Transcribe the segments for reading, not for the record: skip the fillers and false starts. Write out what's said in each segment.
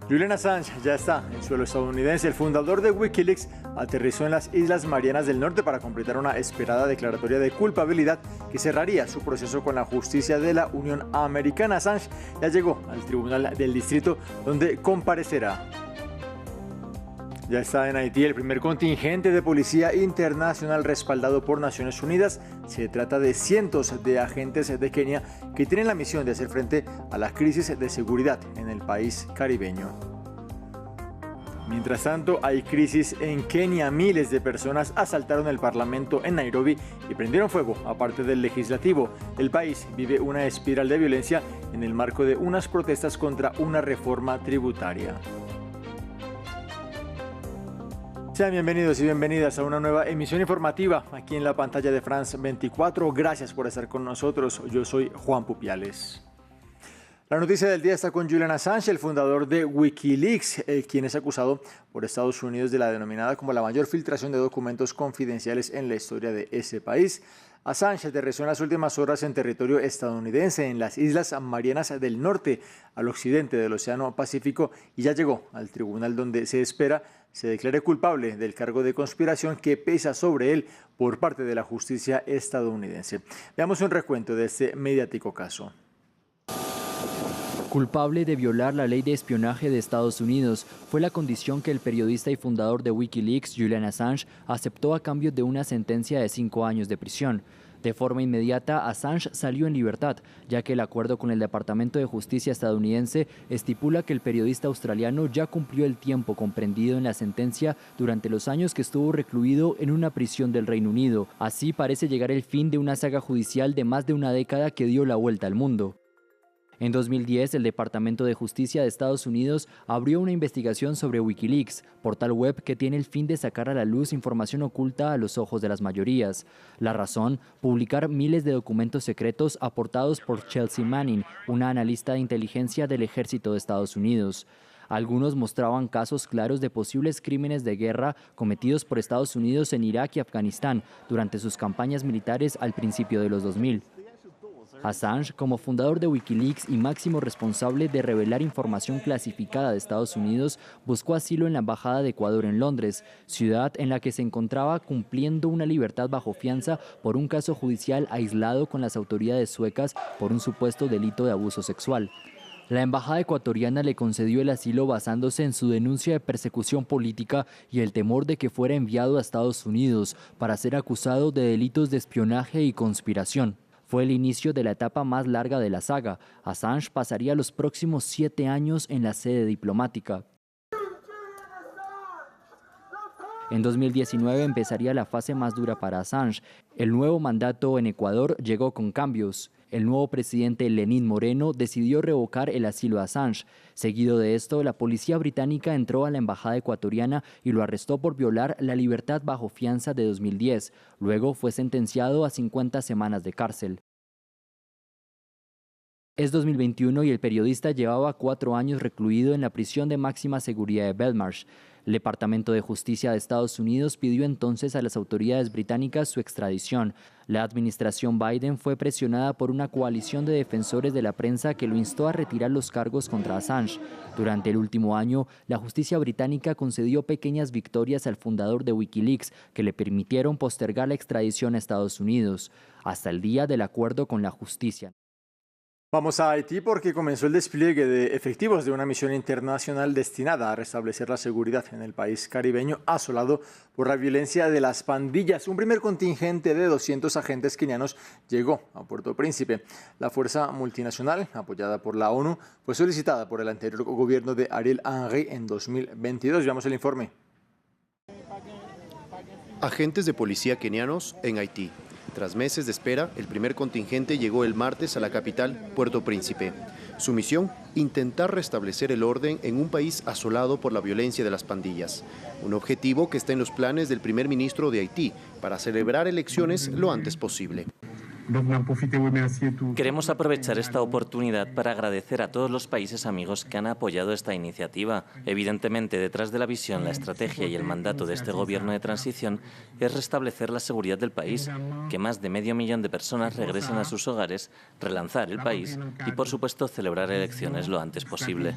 Julian Assange ya está en suelo estadounidense. El fundador de Wikileaks aterrizó en las Islas Marianas del Norte para completar una esperada declaratoria de culpabilidad que cerraría su proceso con la justicia de la Unión Americana. Assange ya llegó al Tribunal del Distrito, donde comparecerá. Ya está en Haití el primer contingente de policía internacional respaldado por Naciones Unidas. Se trata de cientos de agentes de Kenia que tienen la misión de hacer frente a la crisis de seguridad en el país caribeño. Mientras tanto, hay crisis en Kenia. Miles de personas asaltaron el parlamento en Nairobi y prendieron fuego a parte del legislativo. El país vive una espiral de violencia en el marco de unas protestas contra una reforma tributaria. Sean bienvenidos y bienvenidas a una nueva emisión informativa aquí en la pantalla de France 24. Gracias por estar con nosotros. Yo soy Juan Pupiales. La noticia del día está con Julian Assange, el fundador de Wikileaks, quien es acusado por Estados Unidos de la denominada como la mayor filtración de documentos confidenciales en la historia de ese país. Assange aterrizó en las últimas horas en territorio estadounidense, en las Islas Marianas del Norte, al occidente del Océano Pacífico, y ya llegó al tribunal donde se espera se declare culpable del cargo de conspiración que pesa sobre él por parte de la justicia estadounidense. Veamos un recuento de este mediático caso. Culpable de violar la ley de espionaje de Estados Unidos fue la condición que el periodista y fundador de Wikileaks, Julian Assange, aceptó a cambio de una sentencia de 5 años de prisión. De forma inmediata, Assange salió en libertad, ya que el acuerdo con el Departamento de Justicia estadounidense estipula que el periodista australiano ya cumplió el tiempo comprendido en la sentencia durante los años que estuvo recluido en una prisión del Reino Unido. Así parece llegar el fin de una saga judicial de más de una década que dio la vuelta al mundo. En 2010, el Departamento de Justicia de Estados Unidos abrió una investigación sobre Wikileaks, portal web que tiene el fin de sacar a la luz información oculta a los ojos de las mayorías. La razón, publicar miles de documentos secretos aportados por Chelsea Manning, una analista de inteligencia del Ejército de Estados Unidos. Algunos mostraban casos claros de posibles crímenes de guerra cometidos por Estados Unidos en Irak y Afganistán durante sus campañas militares al principio de los 2000. Assange, como fundador de Wikileaks y máximo responsable de revelar información clasificada de Estados Unidos, buscó asilo en la Embajada de Ecuador en Londres, ciudad en la que se encontraba cumpliendo una libertad bajo fianza por un caso judicial aislado con las autoridades suecas por un supuesto delito de abuso sexual. La embajada ecuatoriana le concedió el asilo basándose en su denuncia de persecución política y el temor de que fuera enviado a Estados Unidos para ser acusado de delitos de espionaje y conspiración. Fue el inicio de la etapa más larga de la saga. Assange pasaría los próximos 7 años en la sede diplomática. En 2019 empezaría la fase más dura para Assange. El nuevo mandato en Ecuador llegó con cambios. El nuevo presidente Lenín Moreno decidió revocar el asilo a Assange. Seguido de esto, la policía británica entró a la embajada ecuatoriana y lo arrestó por violar la libertad bajo fianza de 2010. Luego fue sentenciado a 50 semanas de cárcel. Es 2021 y el periodista llevaba 4 años recluido en la prisión de máxima seguridad de Belmarsh. El Departamento de Justicia de Estados Unidos pidió entonces a las autoridades británicas su extradición. La administración Biden fue presionada por una coalición de defensores de la prensa que lo instó a retirar los cargos contra Assange. Durante el último año, la justicia británica concedió pequeñas victorias al fundador de Wikileaks que le permitieron postergar la extradición a Estados Unidos, hasta el día del acuerdo con la justicia. Vamos a Haití porque comenzó el despliegue de efectivos de una misión internacional destinada a restablecer la seguridad en el país caribeño asolado por la violencia de las pandillas. Un primer contingente de 200 agentes kenianos llegó a Puerto Príncipe. La fuerza multinacional, apoyada por la ONU, fue solicitada por el anterior gobierno de Ariel Henry en 2022. Veamos el informe. Agentes de policía kenianos en Haití. Tras meses de espera, el primer contingente llegó el martes a la capital, Puerto Príncipe. Su misión, intentar restablecer el orden en un país asolado por la violencia de las pandillas. Un objetivo que está en los planes del primer ministro de Haití para celebrar elecciones lo antes posible. Queremos aprovechar esta oportunidad para agradecer a todos los países amigos que han apoyado esta iniciativa. Evidentemente, detrás de la visión, la estrategia y el mandato de este gobierno de transición es restablecer la seguridad del país, que más de 500.000 de personas regresen a sus hogares, relanzar el país y, por supuesto, celebrar elecciones lo antes posible.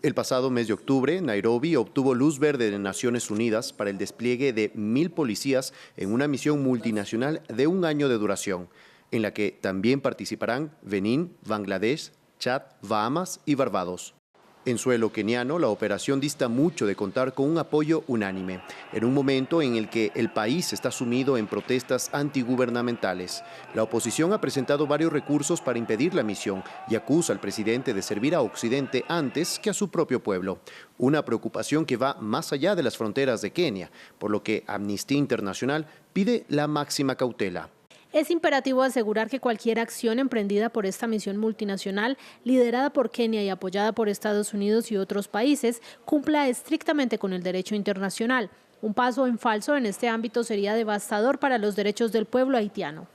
El pasado mes de octubre, Nairobi obtuvo luz verde de Naciones Unidas para el despliegue de 1.000 policías en una misión multinacional de 1 año de duración, en la que también participarán Benín, Bangladesh, Chad, Bahamas y Barbados. En suelo keniano, la operación dista mucho de contar con un apoyo unánime, en un momento en el que el país está sumido en protestas antigubernamentales. La oposición ha presentado varios recursos para impedir la misión y acusa al presidente de servir a Occidente antes que a su propio pueblo. Una preocupación que va más allá de las fronteras de Kenia, por lo que Amnistía Internacional pide la máxima cautela. Es imperativo asegurar que cualquier acción emprendida por esta misión multinacional, liderada por Kenia y apoyada por Estados Unidos y otros países, cumpla estrictamente con el derecho internacional. Un paso en falso en este ámbito sería devastador para los derechos del pueblo haitiano.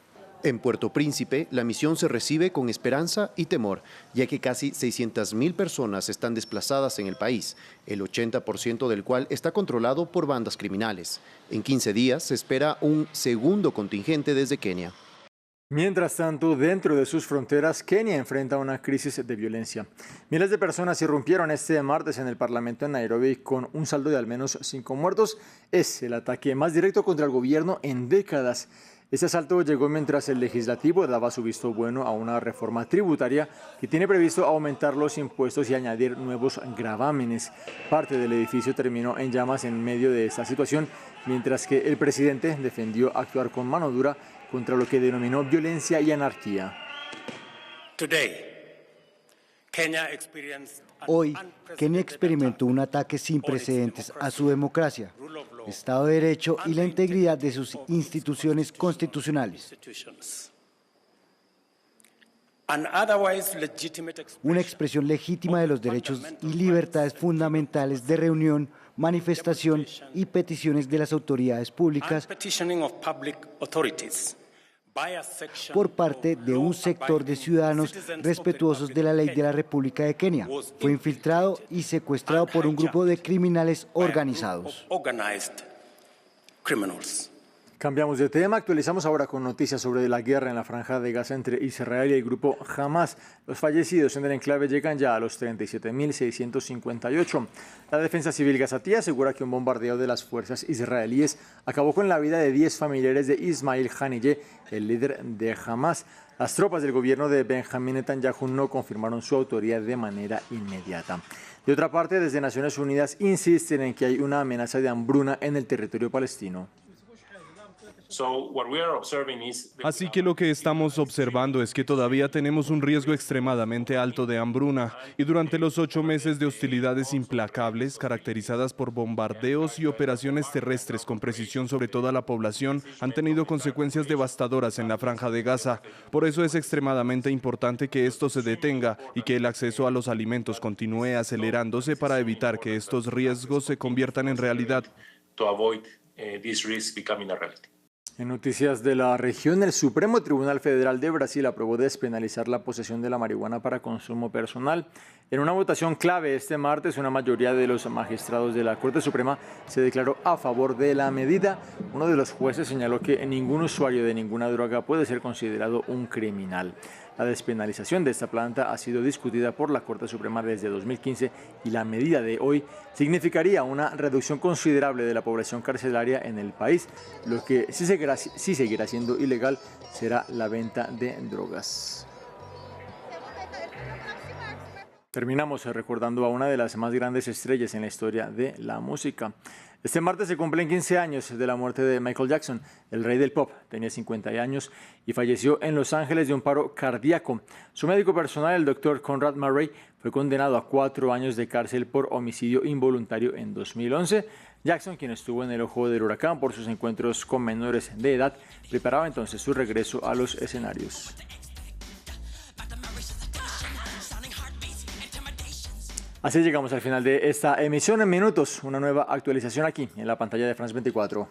En Puerto Príncipe, la misión se recibe con esperanza y temor, ya que casi 600.000 personas están desplazadas en el país, el 80% del cual está controlado por bandas criminales. En 15 días se espera un segundo contingente desde Kenia. Mientras tanto, dentro de sus fronteras, Kenia enfrenta una crisis de violencia. Miles de personas irrumpieron este martes en el Parlamento en Nairobi con un saldo de al menos 5 muertos. Es el ataque más directo contra el gobierno en décadas. Este asalto llegó mientras el legislativo daba su visto bueno a una reforma tributaria que tiene previsto aumentar los impuestos y añadir nuevos gravámenes. Parte del edificio terminó en llamas en medio de esta situación, mientras que el presidente defendió actuar con mano dura contra lo que denominó violencia y anarquía. Hoy, Kenia experimentó un ataque sin precedentes a su democracia, Estado de Derecho y la integridad de sus instituciones constitucionales. Una expresión legítima de los derechos y libertades fundamentales de reunión, manifestación y peticiones de las autoridades públicas por parte de un sector de ciudadanos respetuosos de la ley de la República de Kenia. Fue infiltrado y secuestrado por un grupo de criminales organizados. Cambiamos de tema, actualizamos ahora con noticias sobre la guerra en la Franja de Gaza entre Israel y el grupo Hamas. Los fallecidos en el enclave llegan ya a los 37.658. La Defensa Civil gazatí asegura que un bombardeo de las fuerzas israelíes acabó con la vida de 10 familiares de Ismail Haniyeh, el líder de Hamas. Las tropas del gobierno de Benjamín Netanyahu no confirmaron su autoría de manera inmediata. De otra parte, desde Naciones Unidas insisten en que hay una amenaza de hambruna en el territorio palestino. Así que lo que estamos observando es que todavía tenemos un riesgo extremadamente alto de hambruna y durante los 8 meses de hostilidades implacables caracterizadas por bombardeos y operaciones terrestres con precisión sobre toda la población han tenido consecuencias devastadoras en la Franja de Gaza. Por eso es extremadamente importante que esto se detenga y que el acceso a los alimentos continúe acelerándose para evitar que estos riesgos se conviertan en realidad. En noticias de la región, el Supremo Tribunal Federal de Brasil aprobó despenalizar la posesión de la marihuana para consumo personal. En una votación clave este martes, una mayoría de los magistrados de la Corte Suprema se declaró a favor de la medida. Uno de los jueces señaló que ningún usuario de ninguna droga puede ser considerado un criminal. La despenalización de esta planta ha sido discutida por la Corte Suprema desde 2015 y la medida de hoy significaría una reducción considerable de la población carcelaria en el país. Lo que sí seguirá siendo ilegal será la venta de drogas. Terminamos recordando a una de las más grandes estrellas en la historia de la música. Este martes se cumplen 15 años de la muerte de Michael Jackson, el rey del pop. Tenía 50 años y falleció en Los Ángeles de un paro cardíaco. Su médico personal, el doctor Conrad Murray, fue condenado a 4 años de cárcel por homicidio involuntario en 2011. Jackson, quien estuvo en el ojo del huracán por sus encuentros con menores de edad, preparaba entonces su regreso a los escenarios. Así llegamos al final de esta emisión. En minutos, una nueva actualización aquí en la pantalla de France 24.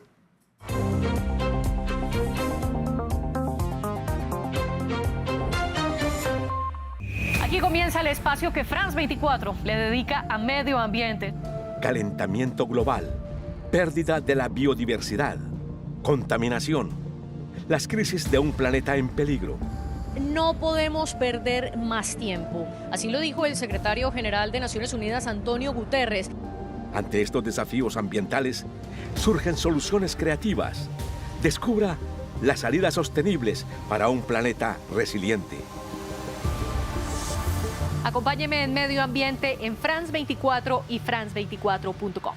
Aquí comienza el espacio que France 24 le dedica a medio ambiente. Calentamiento global, pérdida de la biodiversidad, contaminación, las crisis de un planeta en peligro, no podemos perder más tiempo. Así lo dijo el secretario general de Naciones Unidas, Antonio Guterres. Ante estos desafíos ambientales, surgen soluciones creativas. Descubra las salidas sostenibles para un planeta resiliente. Acompáñeme en Medio Ambiente en France 24 y France24.com.